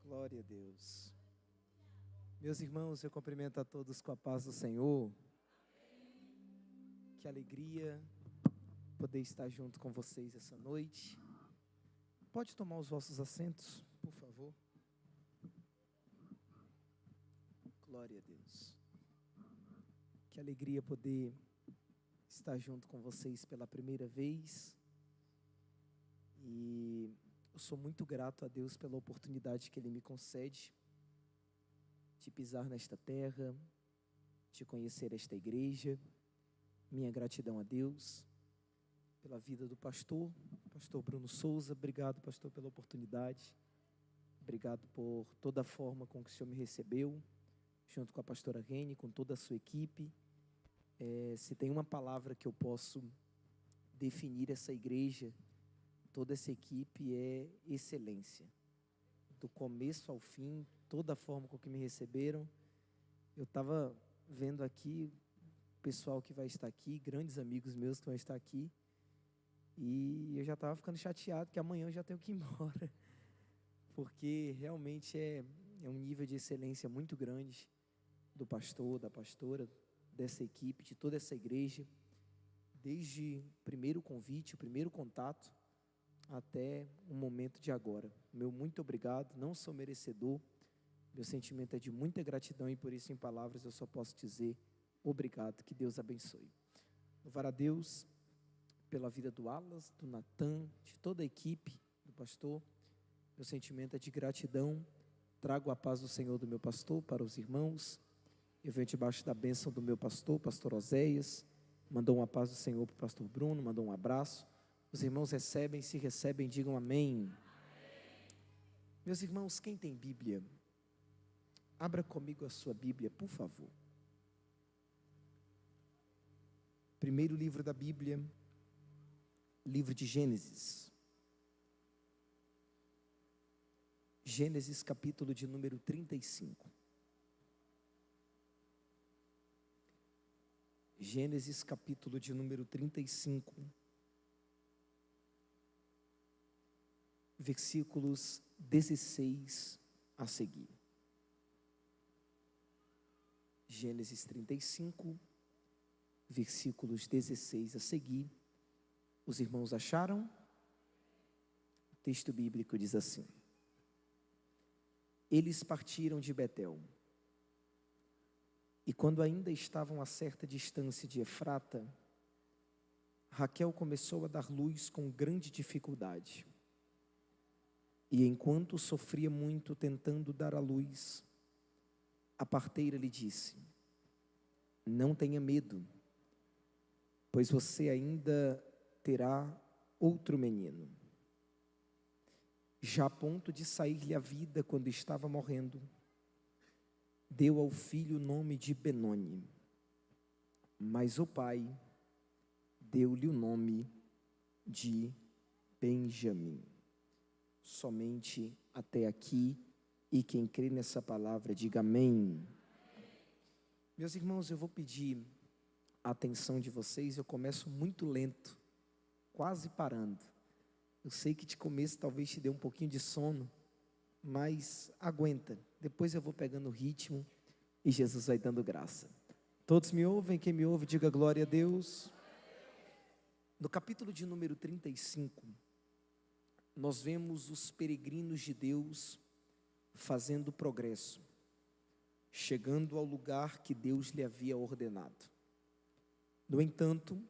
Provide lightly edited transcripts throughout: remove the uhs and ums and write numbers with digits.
Glória a Deus. Meus irmãos, eu cumprimento a todos com a paz do Senhor. Que alegria poder estar junto com vocês essa noite. Pode tomar os vossos assentos, por favor. Glória a Deus. Que alegria poder estar junto com vocês pela primeira vez. E eu sou muito grato a Deus pela oportunidade que Ele me concede de pisar nesta terra, de conhecer esta igreja. Minha gratidão a Deus pela vida do pastor Bruno Souza. Obrigado, pastor, pela oportunidade. Obrigado por toda a forma com que o Senhor me recebeu, junto com a pastora Rene, com toda a sua equipe. Se tem uma palavra que eu posso definir essa igreja, toda essa equipe, é excelência. Do começo ao fim, toda a forma com que me receberam. Eu estava vendo aqui o pessoal que vai estar aqui, grandes amigos meus que vão estar aqui, e eu já estava ficando chateado que amanhã eu já tenho que ir embora, porque realmente é um nível de excelência muito grande do pastor, da pastora, dessa equipe, de toda essa igreja, desde o primeiro convite, o primeiro contato, até o momento de agora. Meu muito obrigado, não sou merecedor, meu sentimento é de muita gratidão, e por isso, em palavras, eu só posso dizer obrigado. Que Deus abençoe. Louvar a Deus pela vida do Alas, do Natan, de toda a equipe do pastor. Meu sentimento é de gratidão. Trago a paz do Senhor do meu pastor para os irmãos. Eu venho debaixo da bênção do meu pastor Oséias. Mandou uma paz do Senhor para o pastor Bruno, mandou um abraço. Os irmãos recebem, se recebem, digam amém. Amém. Meus irmãos, quem tem Bíblia, abra comigo a sua Bíblia, por favor. Primeiro livro da Bíblia, livro de Gênesis. Gênesis, capítulo de número 35. Gênesis, capítulo de número 35. Versículos 16 a seguir. Gênesis 35, versículos 16 a seguir. Os irmãos acharam? O texto bíblico diz assim: Eles partiram de Betel, e quando ainda estavam a certa distância de Efrata, Raquel começou a dar luz com grande dificuldade. E enquanto sofria muito tentando dar à luz, a parteira lhe disse: Não tenha medo, pois você ainda terá outro menino. Já a ponto de sair-lhe a vida quando estava morrendo, deu ao filho o nome de Benoni, mas o pai deu-lhe o nome de Benjamim. Somente até aqui, e quem crê nessa palavra, diga amém. Meus irmãos, eu vou pedir a atenção de vocês. Eu começo muito lento, quase parando. Eu sei que de começo talvez te dê um pouquinho de sono, mas aguenta, depois eu vou pegando o ritmo e Jesus vai dando graça. Todos me ouvem? Quem me ouve, diga glória a Deus. No capítulo de número 35, nós vemos os peregrinos de Deus fazendo progresso, chegando ao lugar que Deus lhe havia ordenado. No entanto,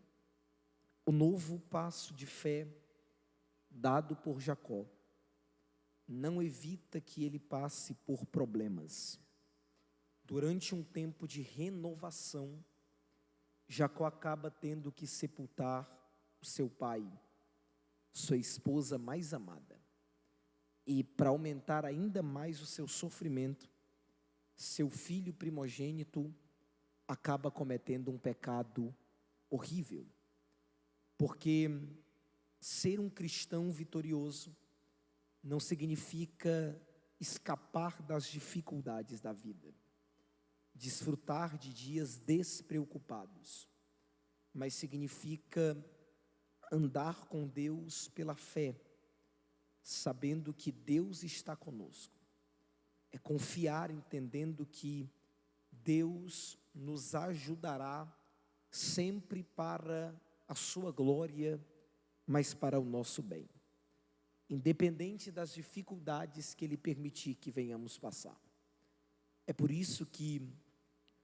o novo passo de fé dado por Jacó não evita que ele passe por problemas. Durante um tempo de renovação, Jacó acaba tendo que sepultar o seu pai, sua esposa mais amada. E para aumentar ainda mais o seu sofrimento, seu filho primogênito acaba cometendo um pecado horrível. Porque ser um cristão vitorioso não significa escapar das dificuldades da vida, desfrutar de dias despreocupados, mas significa andar com Deus pela fé, sabendo que Deus está conosco, é confiar entendendo que Deus nos ajudará sempre para a sua glória, mas para o nosso bem, independente das dificuldades que Ele permitir que venhamos passar. É por isso que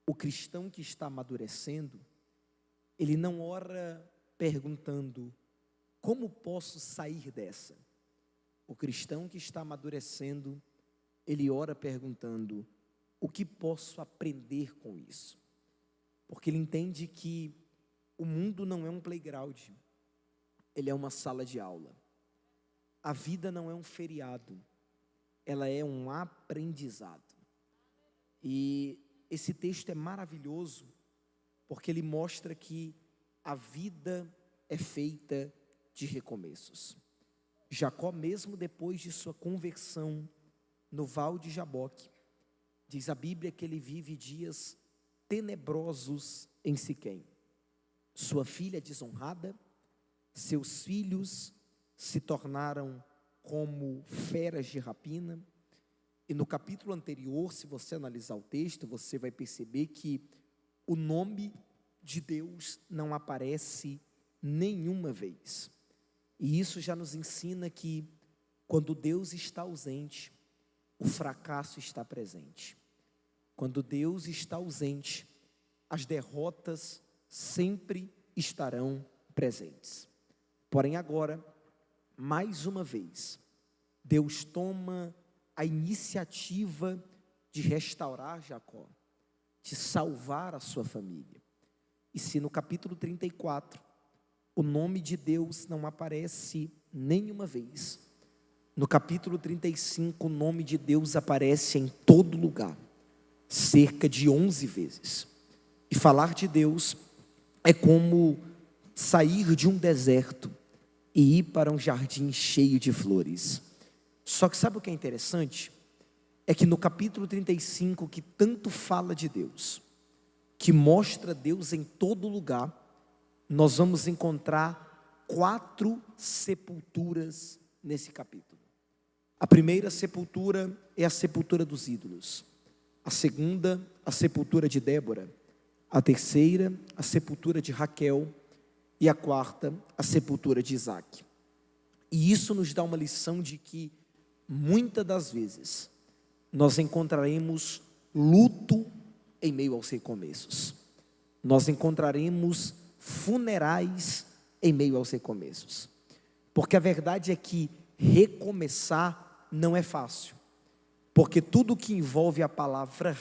o cristão que está amadurecendo, ele não ora perguntando: como posso sair dessa? O cristão que está amadurecendo, ele ora perguntando: o que posso aprender com isso? Porque ele entende que o mundo não é um playground, ele é uma sala de aula. A vida não é um feriado, ela é um aprendizado. E esse texto é maravilhoso, porque ele mostra que a vida é feita de recomeços. Jacó, mesmo depois de sua conversão no Val de Jaboque, diz a Bíblia que ele vive dias tenebrosos em Siquém. Sua filha desonrada, seus filhos se tornaram como feras de rapina. E no capítulo anterior, se você analisar o texto, você vai perceber que o nome de Deus não aparece nenhuma vez. E isso já nos ensina que quando Deus está ausente, o fracasso está presente. Quando Deus está ausente, as derrotas sempre estarão presentes. Porém agora, mais uma vez, Deus toma a iniciativa de restaurar Jacó, de salvar a sua família. E se no capítulo 34, o nome de Deus não aparece nenhuma vez, no capítulo 35, o nome de Deus aparece em todo lugar, cerca de 11 vezes. E falar de Deus é como sair de um deserto e ir para um jardim cheio de flores. Só que sabe o que é interessante? É que no capítulo 35, que tanto fala de Deus, que mostra Deus em todo lugar, nós vamos encontrar 4 sepulturas nesse capítulo. A primeira sepultura é a sepultura dos ídolos. A segunda, a sepultura de Débora. A terceira, a sepultura de Raquel. E a quarta, a sepultura de Isaac. E isso nos dá uma lição de que, muitas das vezes, nós encontraremos luto em meio aos recomeços. Nós encontraremos funerais em meio aos recomeços. Porque a verdade é que recomeçar não é fácil. Porque tudo que envolve a palavra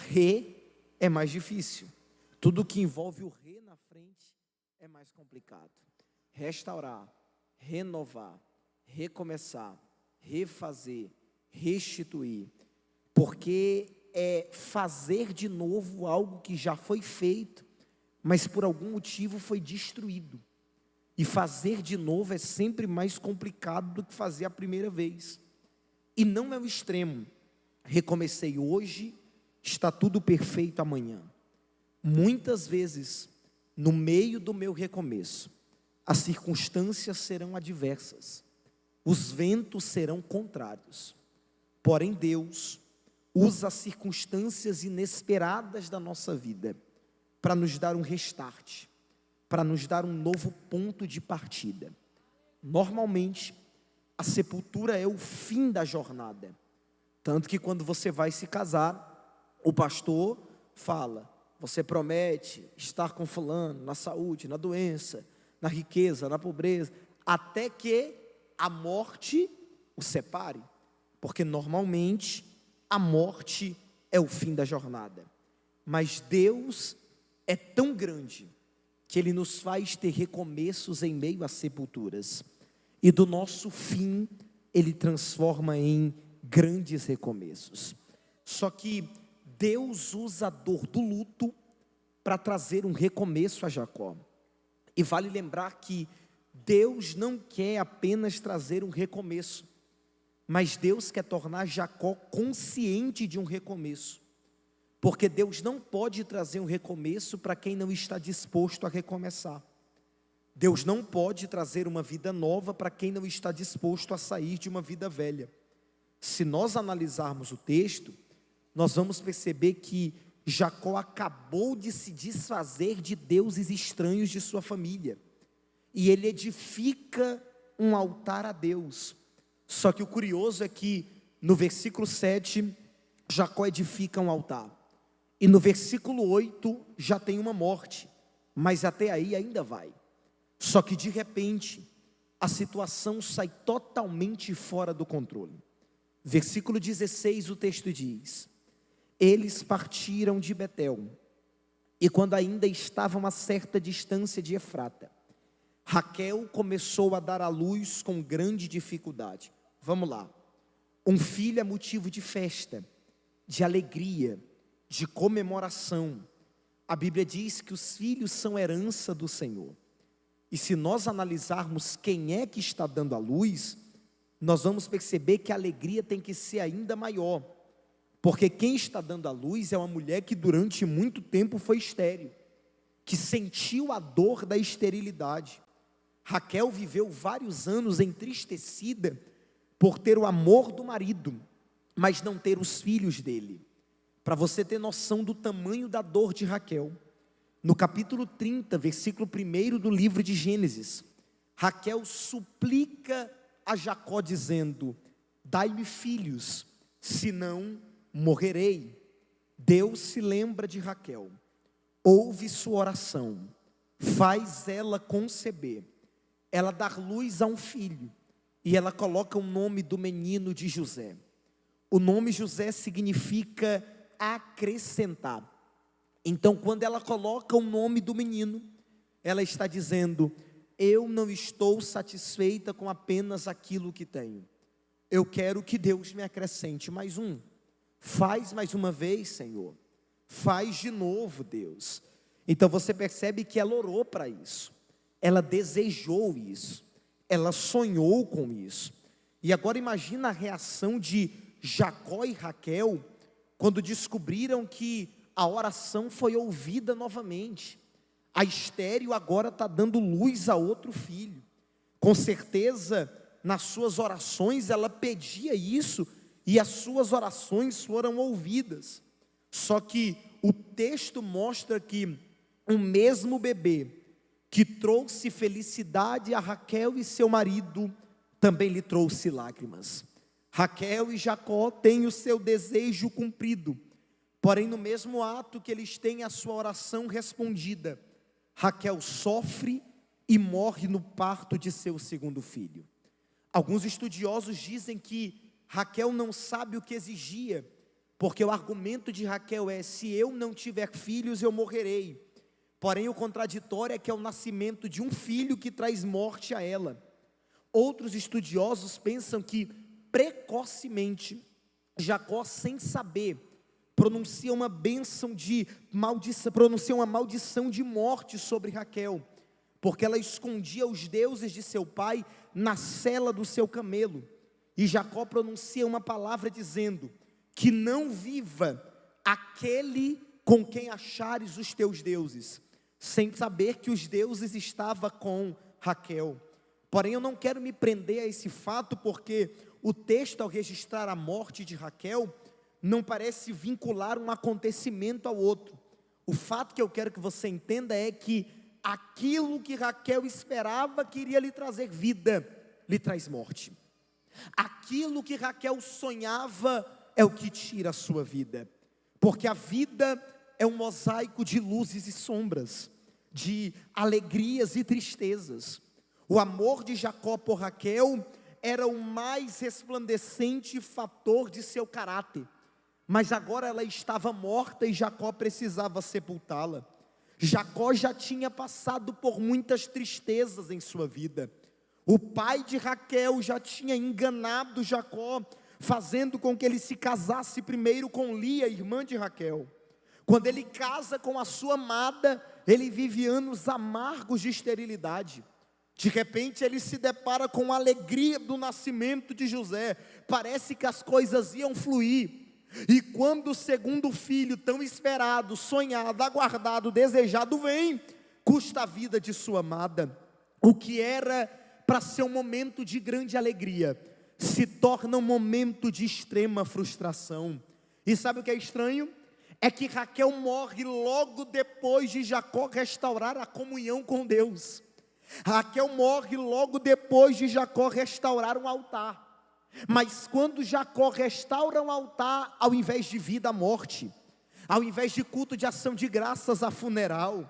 é mais difícil. Tudo que envolve o na frente é mais complicado. Restaurar, renovar, recomeçar, refazer, restituir. Porque é fazer de novo algo que já foi feito, mas por algum motivo foi destruído. E fazer de novo é sempre mais complicado do que fazer a primeira vez. E não é o extremo. Recomecei hoje, está tudo perfeito amanhã. Muitas vezes, no meio do meu recomeço, as circunstâncias serão adversas, os ventos serão contrários. Porém, Deus usa as circunstâncias inesperadas da nossa vida para nos dar um restart, para nos dar um novo ponto de partida. Normalmente, a sepultura é o fim da jornada. Tanto que quando você vai se casar, o pastor fala: você promete estar com fulano na saúde, na doença, na riqueza, na pobreza, até que a morte o separe. Porque normalmente a morte é o fim da jornada. Mas Deus é tão grande que Ele nos faz ter recomeços em meio às sepulturas. E do nosso fim, Ele transforma em grandes recomeços. Só que Deus usa a dor do luto para trazer um recomeço a Jacó. E vale lembrar que Deus não quer apenas trazer um recomeço, mas Deus quer tornar Jacó consciente de um recomeço. Porque Deus não pode trazer um recomeço para quem não está disposto a recomeçar. Deus não pode trazer uma vida nova para quem não está disposto a sair de uma vida velha. Se nós analisarmos o texto, nós vamos perceber que Jacó acabou de se desfazer de deuses estranhos de sua família, e ele edifica um altar a Deus. Só que o curioso é que no versículo 7, Jacó edifica um altar, e no versículo 8 já tem uma morte, mas até aí ainda vai. Só que de repente a situação sai totalmente fora do controle. Versículo 16, o texto diz: eles partiram de Betel, e quando ainda estavam a certa distância de Efrata, Raquel começou a dar à luz com grande dificuldade. Vamos lá. Um filho é motivo de festa, de alegria, de comemoração. A Bíblia diz que os filhos são herança do Senhor. E se nós analisarmos quem é que está dando à luz, nós vamos perceber que a alegria tem que ser ainda maior. Porque quem está dando à luz é uma mulher que durante muito tempo foi estéril, que sentiu a dor da esterilidade. Raquel viveu vários anos entristecida por ter o amor do marido, mas não ter os filhos dele. Para você ter noção do tamanho da dor de Raquel, no capítulo 30, versículo 1 do livro de Gênesis, Raquel suplica a Jacó dizendo: dai-me filhos, senão morrerei. Deus se lembra de Raquel, ouve sua oração, faz ela conceber, ela dá luz a um filho, e ela coloca o nome do menino de José. O nome José significa acrescentar. Então, quando ela coloca o nome do menino, ela está dizendo: eu não estou satisfeita com apenas aquilo que tenho, eu quero que Deus me acrescente mais um. Faz mais uma vez, Senhor, faz de novo, Deus. Então você percebe que ela orou para isso, ela desejou isso, ela sonhou com isso. E agora imagina a reação de Jacó e Raquel quando descobriram que a oração foi ouvida novamente. A estéril agora está dando luz a outro filho. Com certeza, nas suas orações ela pedia isso, e as suas orações foram ouvidas. Só que o texto mostra que o mesmo bebê que trouxe felicidade a Raquel e seu marido, também lhe trouxe lágrimas. Raquel e Jacó têm o seu desejo cumprido, porém no mesmo ato que eles têm a sua oração respondida, Raquel sofre e morre no parto de seu segundo filho. Alguns estudiosos dizem que Raquel não sabe o que exigia, porque o argumento de Raquel é: se eu não tiver filhos eu morrerei. Porém o contraditório é que é o nascimento de um filho que traz morte a ela. Outros estudiosos pensam que precocemente Jacó, sem saber, pronuncia uma bênção de maldição, pronuncia uma maldição de morte sobre Raquel, porque ela escondia os deuses de seu pai na sela do seu camelo. E Jacó pronuncia uma palavra dizendo: que não viva aquele com quem achares os teus deuses, sem saber que os deuses estavam com Raquel. Porém eu não quero me prender a esse fato, porque o texto, ao registrar a morte de Raquel, não parece vincular um acontecimento ao outro. O fato que eu quero que você entenda é que aquilo que Raquel esperava que iria lhe trazer vida, lhe traz morte. Aquilo que Raquel sonhava é o que tira a sua vida, porque a vida é um mosaico de luzes e sombras, de alegrias e tristezas. O amor de Jacó por Raquel era o mais resplandecente fator de seu caráter, mas agora ela estava morta e Jacó precisava sepultá-la. Jacó já tinha passado por muitas tristezas em sua vida. O pai de Raquel já tinha enganado Jacó, fazendo com que ele se casasse primeiro com Lia, irmã de Raquel. Quando ele casa com a sua amada, ele vive anos amargos de esterilidade. De repente ele se depara com a alegria do nascimento de José. Parece que as coisas iam fluir. E quando o segundo filho, tão esperado, sonhado, aguardado, desejado, vem, custa a vida de sua amada. O que era para ser um momento de grande alegria, se torna um momento de extrema frustração. E sabe o que é estranho? É que Raquel morre logo depois de Jacó restaurar a comunhão com Deus. Raquel morre logo depois de Jacó restaurar um altar. Mas quando Jacó restaura um altar, ao invés de vida, a morte. Ao invés de culto de ação de graças, a funeral.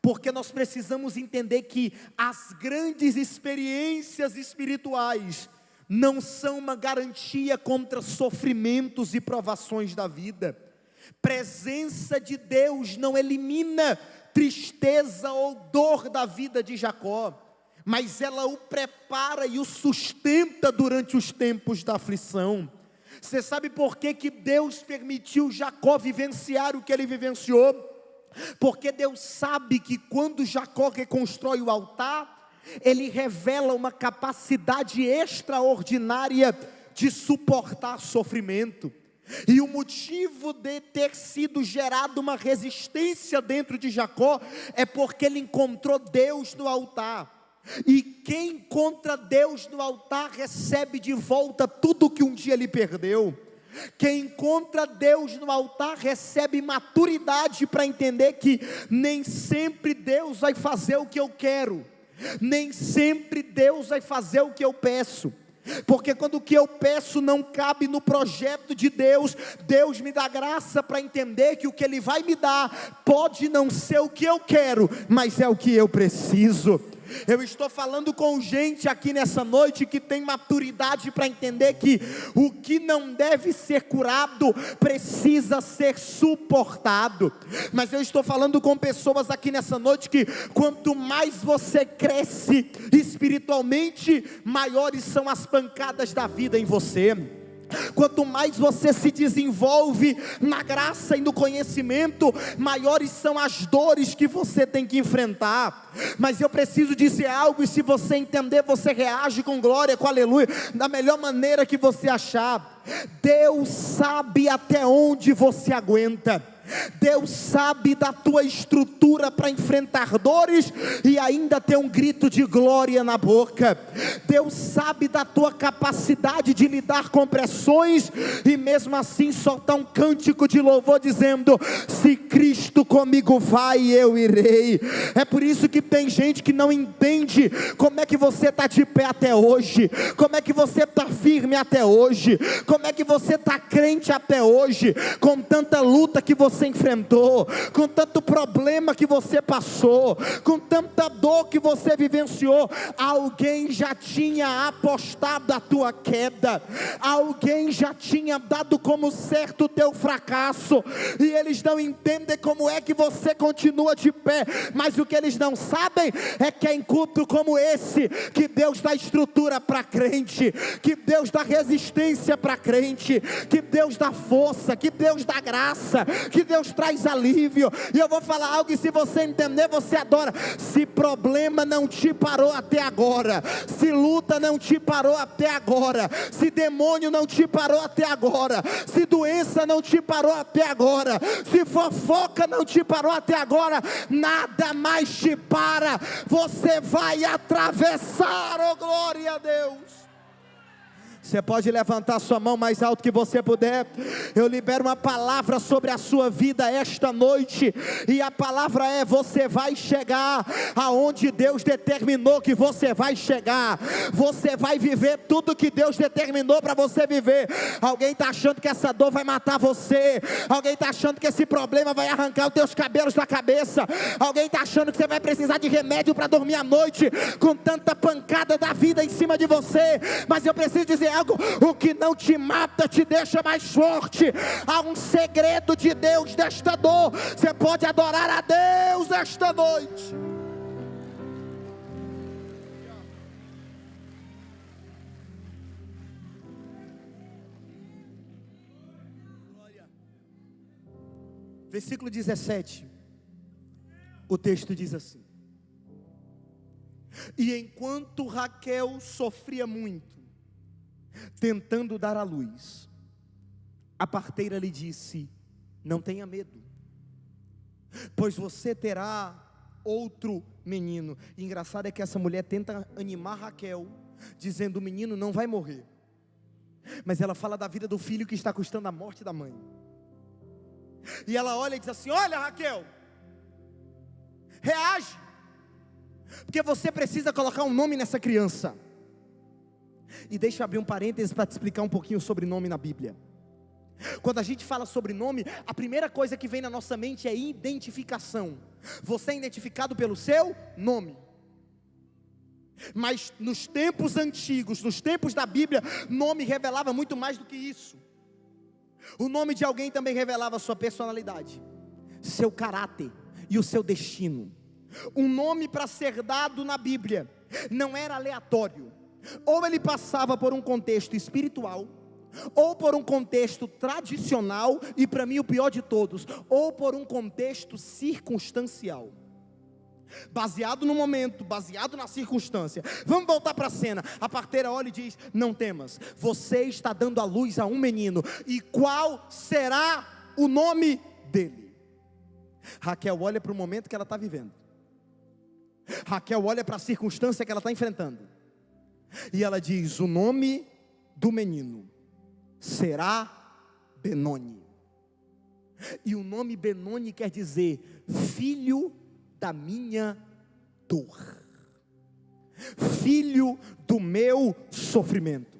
Porque nós precisamos entender que as grandes experiências espirituais não são uma garantia contra sofrimentos e provações da vida. Presença de Deus não elimina tristeza ou dor da vida de Jacó, mas ela o prepara e o sustenta durante os tempos da aflição. Você sabe por que Deus permitiu Jacó vivenciar o que ele vivenciou? Porque Deus sabe que quando Jacó reconstrói o altar, ele revela uma capacidade extraordinária de suportar sofrimento. E o motivo de ter sido gerado uma resistência dentro de Jacó é porque ele encontrou Deus no altar. E quem encontra Deus no altar recebe de volta tudo que um dia ele perdeu. Quem encontra Deus no altar recebe maturidade para entender que nem sempre Deus vai fazer o que eu quero, nem sempre Deus vai fazer o que eu peço. Porque quando o que eu peço não cabe no projeto de Deus, Deus me dá graça para entender que o que Ele vai me dar pode não ser o que eu quero, mas é o que eu preciso. Eu estou falando com gente aqui nessa noite que tem maturidade para entender que o que não deve ser curado precisa ser suportado. Mas eu estou falando com pessoas aqui nessa noite que quanto mais você cresce espiritualmente, maiores são as pancadas da vida em você. Quanto mais você se desenvolve na graça e no conhecimento, maiores são as dores que você tem que enfrentar. Mas eu preciso dizer algo, e se você entender, você reage com glória, com aleluia, da melhor maneira que você achar. Deus sabe até onde você aguenta. Deus sabe da tua estrutura para enfrentar dores e ainda ter um grito de glória na boca. Deus sabe da tua capacidade de lidar com pressões e mesmo assim soltar um cântico de louvor dizendo: se Cristo comigo vai, eu irei. É por isso que tem gente que não entende como é que você está de pé até hoje, como é que você está firme até hoje, como é que você está crente até hoje, com tanta luta que você enfrentou, com tanto problema que você passou, com tanta dor que você vivenciou. Alguém já tinha apostado a tua queda, alguém já tinha dado como certo o teu fracasso, e eles não entendem como é que você continua de pé. Mas o que eles não sabem é que é em culto como esse que Deus dá estrutura para crente, que Deus dá resistência para crente, que Deus dá força, que Deus dá graça, que Deus traz alívio. E eu vou falar algo, e se você entender, você adora. Se problema não te parou até agora, se luta não te parou até agora, se demônio não te parou até agora, se doença não te parou até agora, se fofoca não te parou até agora, nada mais te para. Você vai atravessar, oh glória a Deus. Você pode levantar sua mão mais alto que você puder. Eu libero uma palavra sobre a sua vida esta noite, e a palavra é: você vai chegar aonde Deus determinou que você vai chegar. Você vai viver tudo que Deus determinou para você viver. Alguém está achando que essa dor vai matar você, alguém está achando que esse problema vai arrancar os teus cabelos da cabeça, alguém está achando que você vai precisar de remédio para dormir à noite, com tanta pancada da vida em cima de você. Mas eu preciso dizer algo: o que não te mata te deixa mais forte. Há um segredo de Deus desta dor. Você pode adorar a Deus esta noite. Versículo 17, o texto diz assim: e enquanto Raquel sofria muito, tentando dar à luz, a parteira lhe disse: não tenha medo, pois você terá outro menino. E engraçado é que essa mulher tenta animar Raquel, dizendo: o menino não vai morrer, mas ela fala da vida do filho que está custando a morte da mãe. E ela olha e diz assim: olha, Raquel, reage, porque você precisa colocar um nome nessa criança. E deixa eu abrir um parênteses para te explicar um pouquinho sobre nome na Bíblia. Quando a gente fala sobre nome, a primeira coisa que vem na nossa mente é identificação. Você é identificado pelo seu nome. Mas nos tempos antigos, nos tempos da Bíblia, nome revelava muito mais do que isso. O nome de alguém também revelava a sua personalidade, seu caráter e o seu destino. Um nome para ser dado na Bíblia não era aleatório. Ou ele passava por um contexto espiritual, ou por um contexto tradicional, e para mim o pior de todos, ou por um contexto circunstancial. Baseado no momento, baseado na circunstância. Vamos voltar para a cena. A parteira olha e diz: não temas, você está dando à luz a um menino, e qual será o nome dele? Raquel olha para o momento que ela está vivendo. Raquel olha para a circunstância que ela está enfrentando, e ela diz: o nome do menino será Benoni. E o nome Benoni quer dizer filho da minha dor, filho do meu sofrimento.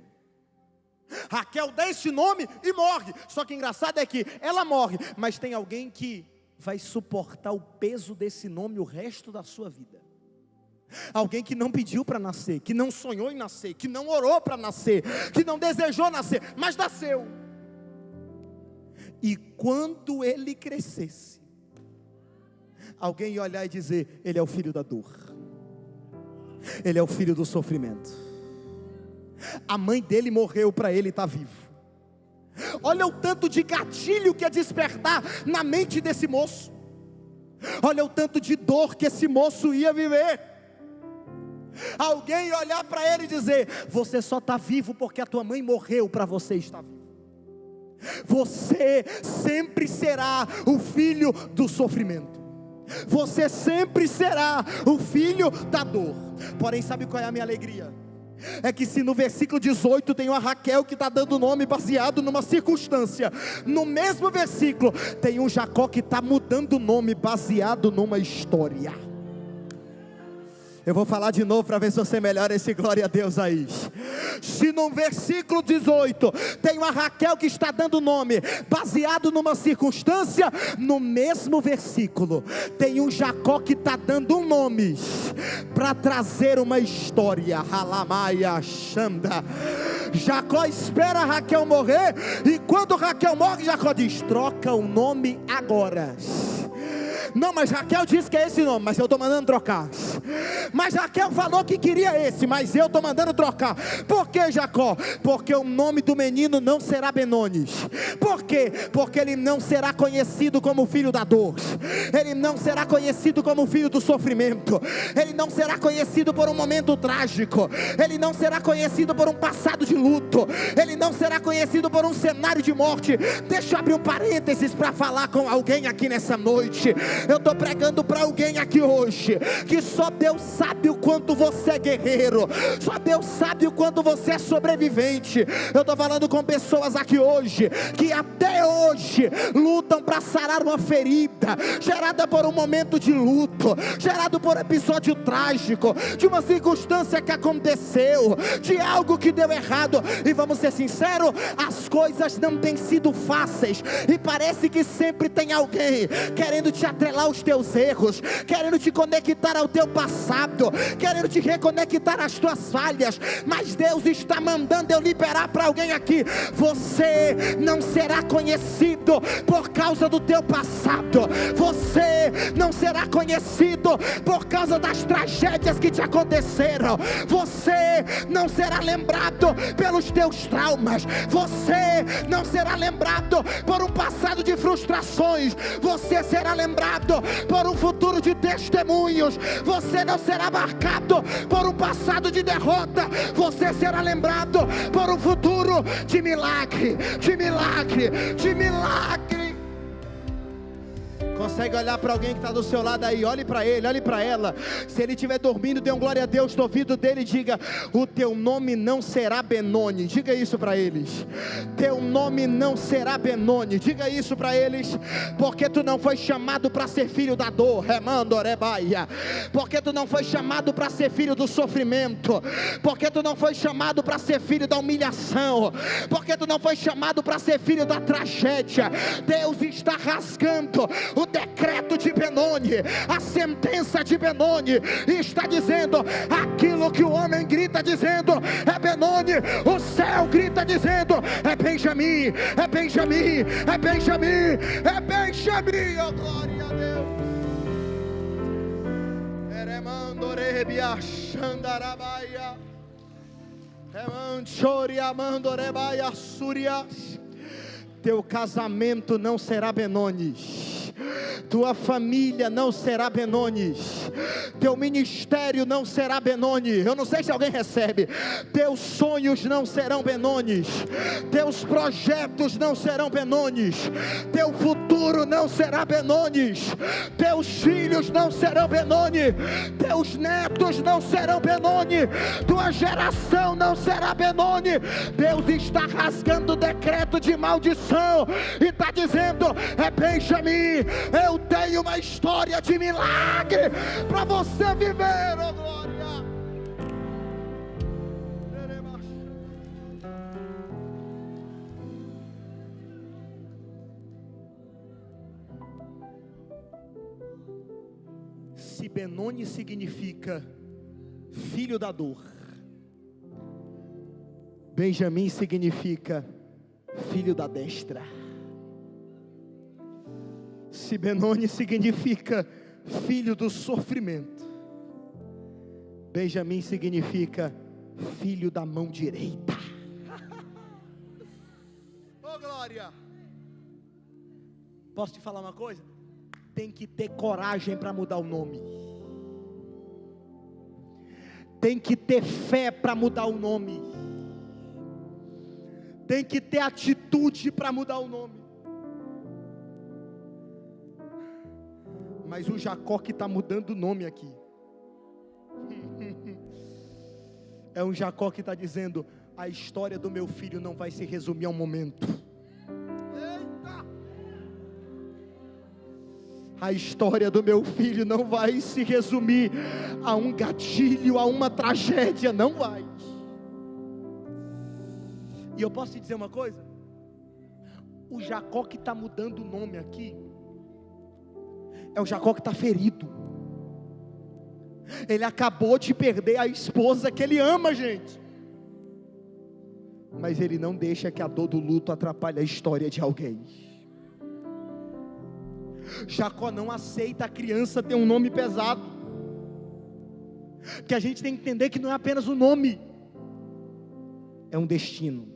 Raquel dá esse nome e morre. Só que engraçado é que ela morre, mas tem alguém que vai suportar o peso desse nome o resto da sua vida. Alguém que não pediu para nascer, que não sonhou em nascer, que não orou para nascer, que não desejou nascer, mas nasceu. E quando ele crescesse, alguém ia olhar e dizer: ele é o filho da dor, ele é o filho do sofrimento. A mãe dele morreu para ele estar vivo. Olha o tanto de gatilho que ia despertar na mente desse moço. Olha o tanto de dor que esse moço ia viver. Alguém ia olhar para ele e dizer: você só está vivo porque a tua mãe morreu para você estar vivo. Você sempre será o filho do sofrimento. Você sempre será o filho da dor. Porém, sabe qual é a minha alegria? É que se no versículo 18 tem uma Raquel que está dando nome baseado numa circunstância, no mesmo versículo tem um Jacó que está mudando o nome baseado numa história. Eu vou falar de novo para ver se você melhora esse glória a Deus aí. Se no versículo 18 tem uma Raquel que está dando nome baseado numa circunstância, no mesmo versículo tem um Jacó que está dando um nome para trazer uma história. Halamaia Xanda. Jacó espera Raquel morrer, e quando Raquel morre, Jacó diz: troca o nome agora. Não, mas Raquel disse que é esse nome, mas eu estou mandando trocar. Mas Raquel falou que queria esse, mas eu estou mandando trocar. Por que, Jacó? Porque o nome do menino não será Benoni. Por quê? Porque ele não será conhecido como filho da dor, ele não será conhecido como filho do sofrimento, ele não será conhecido por um momento trágico, ele não será conhecido por um passado de luto, ele não será conhecido por um cenário de morte. Deixa eu abrir um parênteses para falar com alguém aqui nessa noite. Eu estou pregando para alguém aqui hoje, que só Deus sabe o quanto você é guerreiro, só Deus sabe o quanto você é sobrevivente. Eu estou falando com pessoas aqui hoje, que até hoje lutam para sarar uma ferida, gerada por um momento de luto, gerado por um episódio trágico, de uma circunstância que aconteceu, de algo que deu errado. E vamos ser sinceros, as coisas não têm sido fáceis, e parece que sempre tem alguém querendo te atrelar os teus erros, querendo te conectar ao teu passado, querendo te reconectar às tuas falhas. Mas Deus está mandando eu liberar para alguém aqui: você não será conhecido por causa do teu passado, você não será conhecido por causa das tragédias que te aconteceram, você não será lembrado pelos teus traumas, você não será lembrado por um passado de frustrações, você será lembrado por um futuro de testemunhos. Você não será marcado por um passado de derrota, você será lembrado por um futuro de milagre, de milagre, de milagre. Consegue olhar para alguém que está do seu lado aí? Olhe para ele, olhe para ela. Se ele estiver dormindo, dê um glória a Deus no ouvido dele e diga: o teu nome não será Benoni. Diga isso para eles. Teu nome não será Benoni. Diga isso para eles. Porque tu não foi chamado para ser filho da dor. Porque tu não foi chamado para ser filho do sofrimento. Porque tu não foi chamado para ser filho da humilhação. Porque tu não foi chamado para ser filho da tragédia. Deus está rasgando o decreto de Benoni, a sentença de Benoni, e está dizendo aquilo que o homem grita dizendo é Benoni, o céu grita dizendo é Benjamim, é Benjamim, é Benjamim, é Benjamim. Oh, glória a Deus. Teu casamento não será Benoni, tua família não será Benoni, teu ministério não será Benoni. Eu não sei se alguém recebe. Teus sonhos não serão Benonis, teus projetos não serão Benonis, teu futuro não será Benonis, teus filhos não serão Benoni, teus netos não serão Benoni, tua geração não será Benoni. Deus está rasgando o decreto de maldição e está dizendo: é Benjamim, eu tenho uma história de milagre para você viver, oh glória. Se Benoni significa filho da dor, Benjamim significa filho da destra. Se Benoni significa filho do sofrimento, Benjamim significa filho da mão direita. Oh glória! Posso te falar uma coisa? Tem que ter coragem para mudar o nome. Tem que ter fé para mudar o nome. Tem que ter atitude para mudar o nome. Mas o Jacó que está mudando o nome aqui é um Jacó que está dizendo: a história do meu filho não vai se resumir a um momento. Eita! A história do meu filho não vai se resumir a um gatilho, a uma tragédia, não vai. E eu posso te dizer uma coisa? O Jacó que está mudando o nome aqui é o Jacó que está ferido. Ele acabou de perder a esposa que ele ama, gente. Mas ele não deixa que a dor do luto atrapalhe a história de alguém. Jacó não aceita a criança ter um nome pesado. Porque a gente tem que entender que não é apenas um nome, é um destino,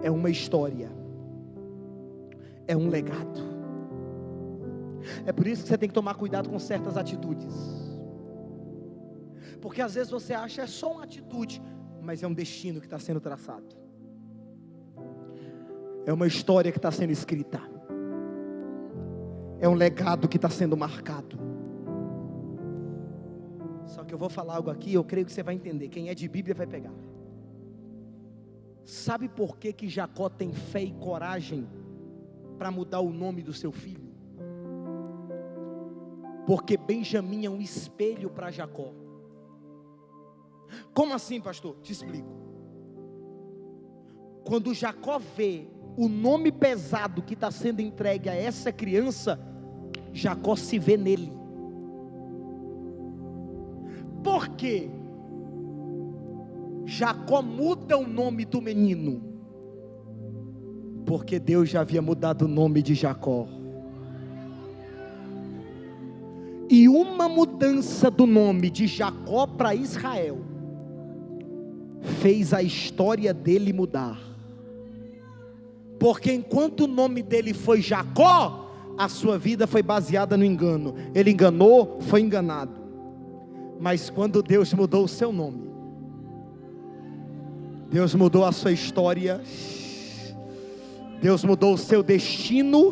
é uma história, é um legado. É por isso que você tem que tomar cuidado com certas atitudes, porque às vezes você acha é só uma atitude, mas é um destino que está sendo traçado, é uma história que está sendo escrita, é um legado que está sendo marcado. Só que eu vou falar algo aqui, eu creio que você vai entender. Quem é de Bíblia vai pegar. Sabe por que que Jacó tem fé e coragem para mudar o nome do seu filho? Porque Benjamim é um espelho para Jacó. Como assim, pastor? Te explico. Quando Jacó vê o nome pesado que está sendo entregue a essa criança, Jacó se vê nele. Por quê? Jacó muda o nome do menino, porque Deus já havia mudado o nome de Jacó. E uma mudança do nome de Jacó para Israel fez a história dele mudar. Porque enquanto o nome dele foi Jacó, a sua vida foi baseada no engano. Ele enganou, foi enganado. Mas quando Deus mudou o seu nome, Deus mudou a sua história, Deus mudou o seu destino,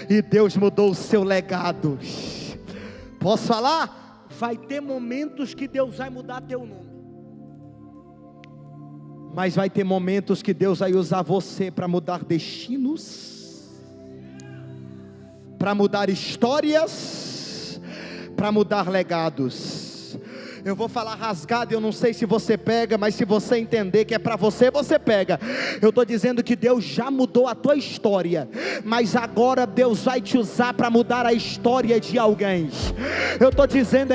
E Deus mudou o seu legado. Posso falar? Vai ter momentos que Deus vai mudar teu nome, mas vai ter momentos que Deus vai usar você para mudar destinos, para mudar histórias, para mudar legados. Eu vou falar rasgado, eu não sei se você pega, mas se você entender que é para você, você pega. Eu estou dizendo que Deus já mudou a tua história, mas agora Deus vai te usar para mudar a história de alguém. Eu estou dizendo,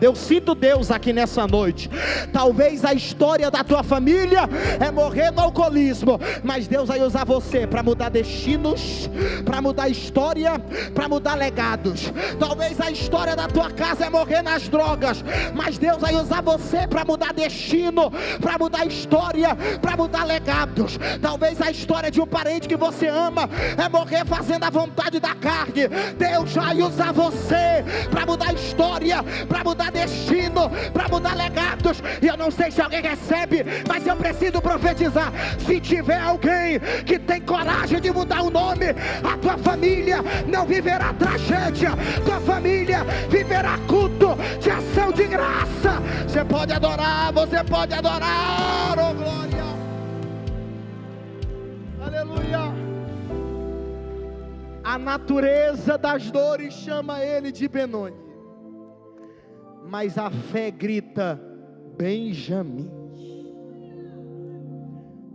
eu sinto Deus aqui nessa noite. Talvez a história da tua família é morrer no alcoolismo, mas Deus vai usar você para mudar destinos, para mudar história, para mudar legados. Talvez a história da tua casa é morrer nas drogas, mas Deus vai usar você para mudar destino, para mudar história, para mudar legados. Talvez a história de um parente que você ama é morrer fazendo a vontade da carne. Deus vai usar você para mudar história, para mudar destino, para mudar legados. E eu não sei se alguém recebe, mas eu preciso profetizar. Se tiver alguém que tem coragem de mudar o nome, a tua família não viverá tragédia, tua família viverá culto de ação de graça. Você pode adorar, oh glória, aleluia. A natureza das dores chama ele de Benoni, mas a fé grita Benjamim.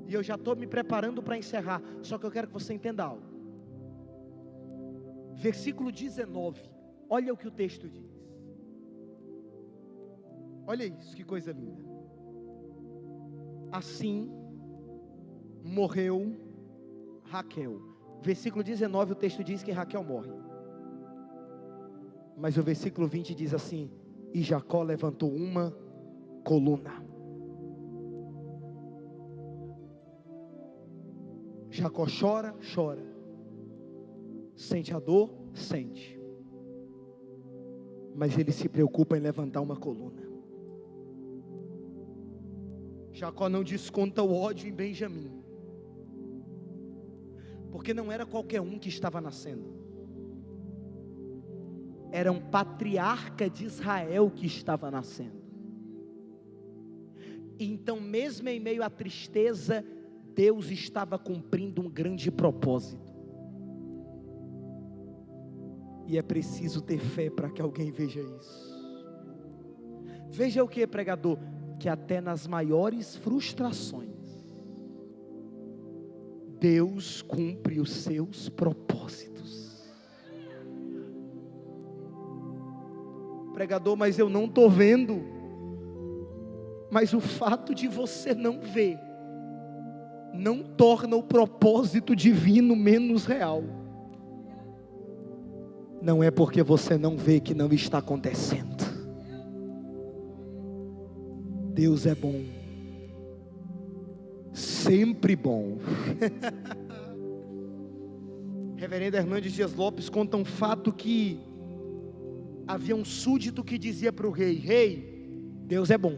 E eu já estou me preparando para encerrar, só que eu quero que você entenda algo. Versículo 19, olha o que o texto diz. Olha isso, que coisa linda. Assim morreu Raquel. Versículo 19, o texto diz que Raquel morre. Mas o versículo 20 diz assim: e Jacó levantou uma coluna. Jacó chora, chora. Sente a dor, sente. Mas ele se preocupa em levantar uma coluna. Jacó não desconta o ódio em Benjamim, porque não era qualquer um que estava nascendo, era um patriarca de Israel que estava nascendo. Então, mesmo em meio à tristeza, Deus estava cumprindo um grande propósito. E é preciso ter fé para que alguém veja isso. Veja o que, pregador? Que até nas maiores frustrações, Deus cumpre os seus propósitos. Pregador, mas eu não estou vendo. Mas o fato de você não ver não torna o propósito divino menos real. Não é porque você não vê que não está acontecendo. Deus é bom, sempre bom. Reverendo Hernandes Dias Lopes conta um fato que havia um súdito que dizia para o rei: rei, Deus é bom.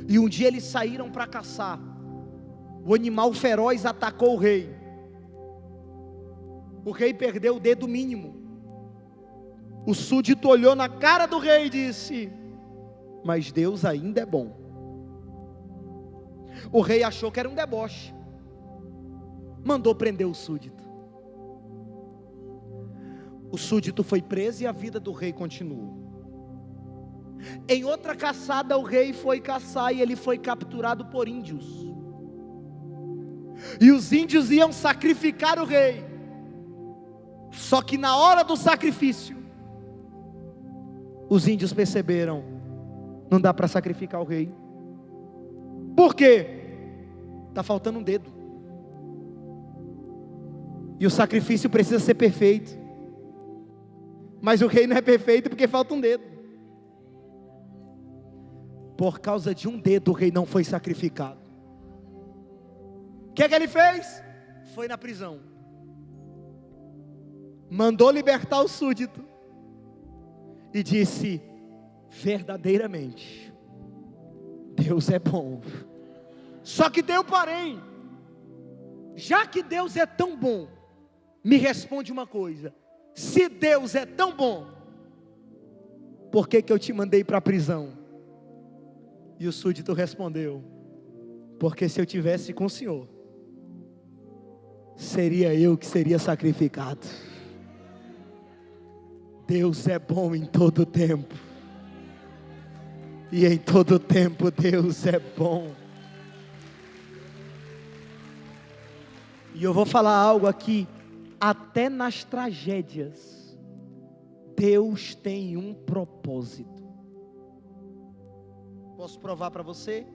E um dia eles saíram para caçar. O animal feroz atacou o rei. O rei perdeu o dedo mínimo. O súdito olhou na cara do rei e disse: mas Deus ainda é bom. O rei achou que era um deboche, mandou prender o súdito. O súdito foi preso e a vida do rei continuou. Em outra caçada, o rei foi caçar e ele foi capturado por índios. E os índios iam sacrificar o rei. Só que na hora do sacrifício, os índios perceberam: não dá para sacrificar o rei. Por quê? Está faltando um dedo. E o sacrifício precisa ser perfeito. Mas o rei não é perfeito porque falta um dedo. Por causa de um dedo o rei não foi sacrificado. O que é que ele fez? Foi na prisão. Mandou libertar o súdito. E disse: verdadeiramente, Deus é bom. Só que tem um porém. Já que Deus é tão bom, me responde uma coisa: se Deus é tão bom, por que eu te mandei para a prisão? E o súdito respondeu: porque se eu tivesse com o Senhor, seria eu que seria sacrificado. Deus é bom em todo tempo, e em todo tempo Deus é bom. E eu vou falar algo aqui: até nas tragédias, Deus tem um propósito. Posso provar para você?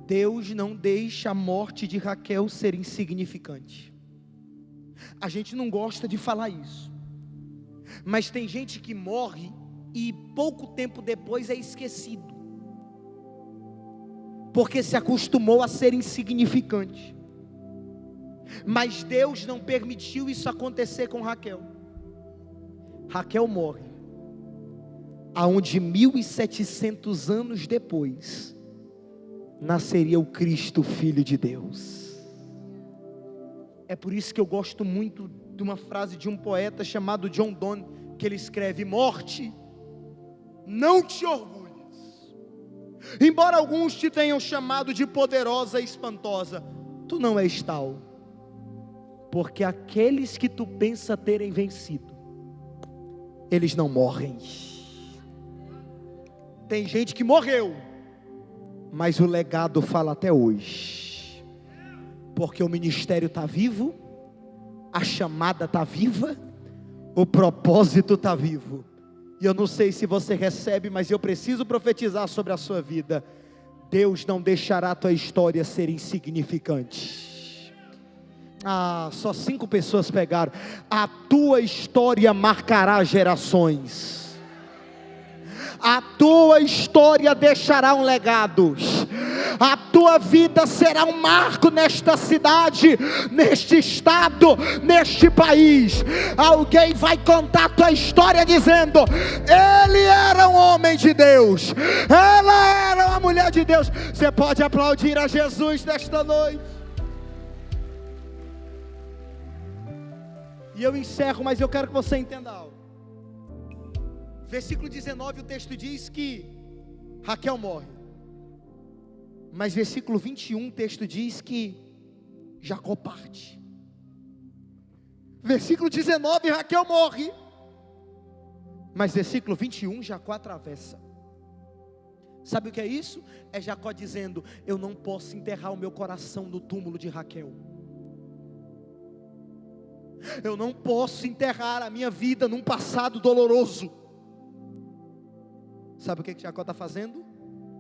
Deus não deixa a morte de Raquel ser insignificante. A gente não gosta de falar isso, mas tem gente que morre e pouco tempo depois é esquecido, porque se acostumou a ser insignificante. Mas Deus não permitiu isso acontecer com Raquel. Raquel morre, aonde 1700 anos depois nasceria o Cristo, Filho de Deus. É por isso que eu gosto muito de uma frase de um poeta chamado John Donne, que ele escreve: morte, não te orgulhes, embora alguns te tenham chamado de poderosa e espantosa, tu não és tal, porque aqueles que tu pensa terem vencido, eles não morrem. Tem gente que morreu, mas o legado fala até hoje, porque o ministério está vivo, a chamada está viva, o propósito está vivo. E eu não sei se você recebe, mas eu preciso profetizar sobre a sua vida: Deus não deixará a tua história ser insignificante. Só 5 pessoas pegaram. A tua história marcará gerações. A tua história deixará um legado. A tua vida será um marco nesta cidade, neste estado, neste país. Alguém vai contar a tua história dizendo: ele era um homem de Deus, ela era uma mulher de Deus. Você pode aplaudir a Jesus nesta noite. E eu encerro, mas eu quero que você entenda algo. Versículo 19, o texto diz que Raquel morre. Mas versículo 21, o texto diz que Jacó parte. Versículo 19, Raquel morre. Mas versículo 21, Jacó atravessa. Sabe o que é isso? É Jacó dizendo: eu não posso enterrar o meu coração no túmulo de Raquel. Eu não posso enterrar a minha vida num passado doloroso. Sabe o que Jacó está fazendo?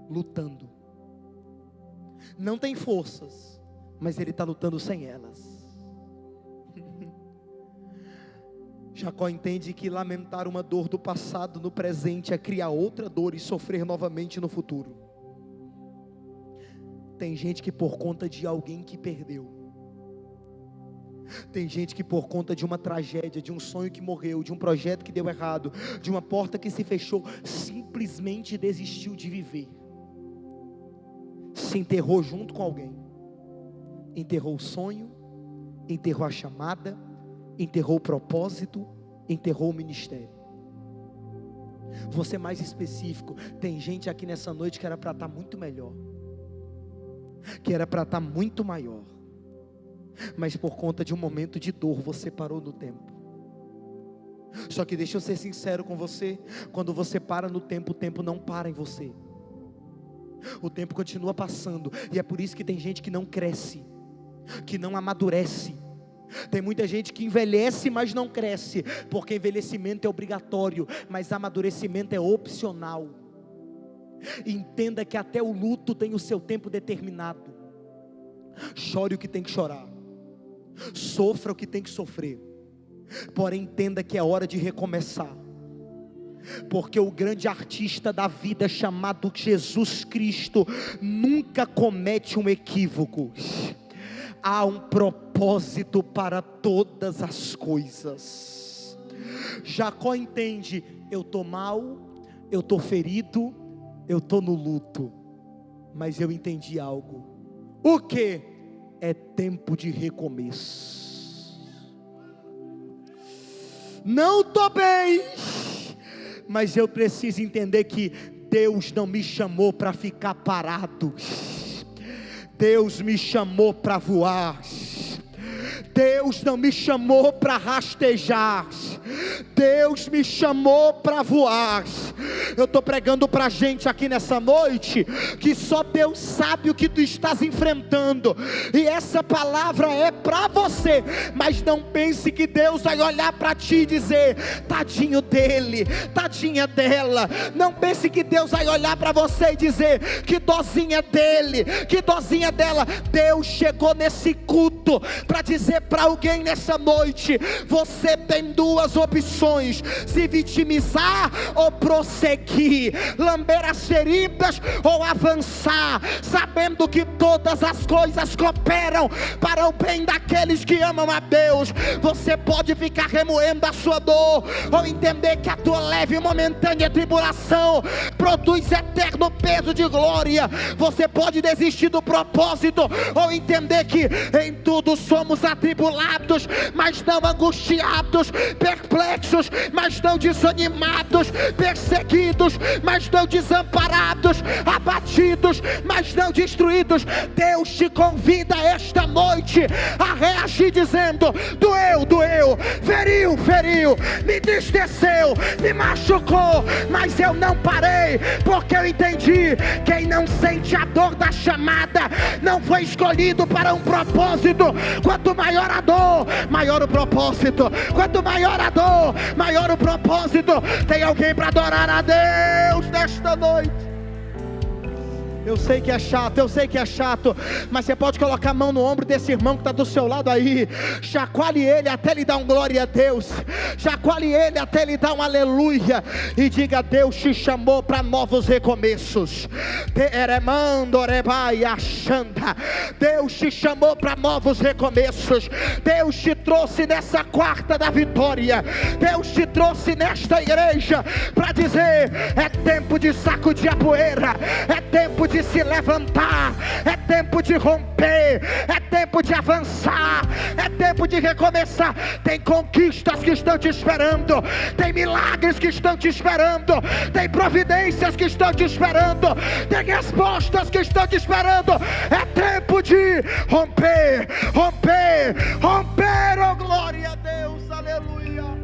Lutando. Não tem forças, mas ele está lutando sem elas. Jacó entende que lamentar uma dor do passado no presente é criar outra dor e sofrer novamente no futuro. Tem gente que por conta de alguém que perdeu, tem gente que por conta de uma tragédia, de um sonho que morreu, de um projeto que deu errado, de uma porta que se fechou, simplesmente desistiu de viver. Se enterrou junto com alguém. Enterrou o sonho, enterrou a chamada, enterrou o propósito, enterrou o ministério. Vou ser mais específico. Tem gente aqui nessa noite que era para estar muito melhor, que era para estar muito maior, mas por conta de um momento de dor, você parou no tempo. Só que deixa eu ser sincero com você: quando você para no tempo, o tempo não para em você. O tempo continua passando. E é por isso que tem gente que não cresce, que não amadurece. Tem muita gente que envelhece, mas não cresce, porque envelhecimento é obrigatório, mas amadurecimento é opcional. Entenda que até o luto tem o seu tempo determinado. Chore o que tem que chorar, sofra o que tem que sofrer, porém entenda que é hora de recomeçar, porque o grande artista da vida chamado Jesus Cristo nunca comete um equívoco. Há um propósito para todas as coisas. Jacó entende: eu estou mal, eu estou ferido, eu estou no luto, mas eu entendi algo. O que? é tempo de recomeço. Não estou bem, mas eu preciso entender que Deus não me chamou para ficar parado. Deus me chamou para voar. Deus não me chamou para rastejar. Deus me chamou para voar. Eu estou pregando para a gente aqui nessa noite, que só Deus sabe o que tu estás enfrentando, e essa palavra é para você. Mas não pense que Deus vai olhar para ti e dizer: tadinho dele, tadinha dela. Não pense que Deus vai olhar para você e dizer: que dozinha dele, que dozinha dela. Deus chegou nesse culto para dizer para alguém nessa noite: você tem duas opções: se vitimizar ou prosseguir, lamber as feridas ou avançar, sabendo que todas as coisas cooperam para o bem daqueles que amam a Deus. Você pode ficar remoendo a sua dor, ou entender que a tua leve e momentânea tribulação produz eterno peso de glória. Você pode desistir do propósito, ou entender que em tudo somos atribulados, mas não angustiados, perplexos, mas não desanimados, perseguidos, mas não desamparados, abatidos, mas não destruídos. Deus te convida esta noite a reagir dizendo: doeu, doeu, feriu, feriu, me entristeceu, me machucou, mas eu não parei, porque eu entendi: quem não sente a dor da chamada não foi escolhido para um propósito. Quanto maior a dor, maior o propósito. Quanto maior a dor, maior o propósito. Tem alguém para adorar a Deus nesta noite? Eu sei que é chato, eu sei que é chato, mas você pode colocar a mão no ombro desse irmão que está do seu lado aí, chacoalhe ele até ele dar um glória a Deus, chacoalhe ele até ele dar um aleluia, e diga: Deus te chamou para novos recomeços. Deus te chamou para novos recomeços. Deus te trouxe nessa quarta da vitória. Deus te trouxe nesta igreja para dizer: é tempo de sacudir a poeira, é tempo de se levantar, é tempo de romper, é tempo de avançar, é tempo de recomeçar. Tem conquistas que estão te esperando, tem milagres que estão te esperando, tem providências que estão te esperando, tem respostas que estão te esperando. É tempo de romper, romper, romper. Oh glória a Deus, aleluia.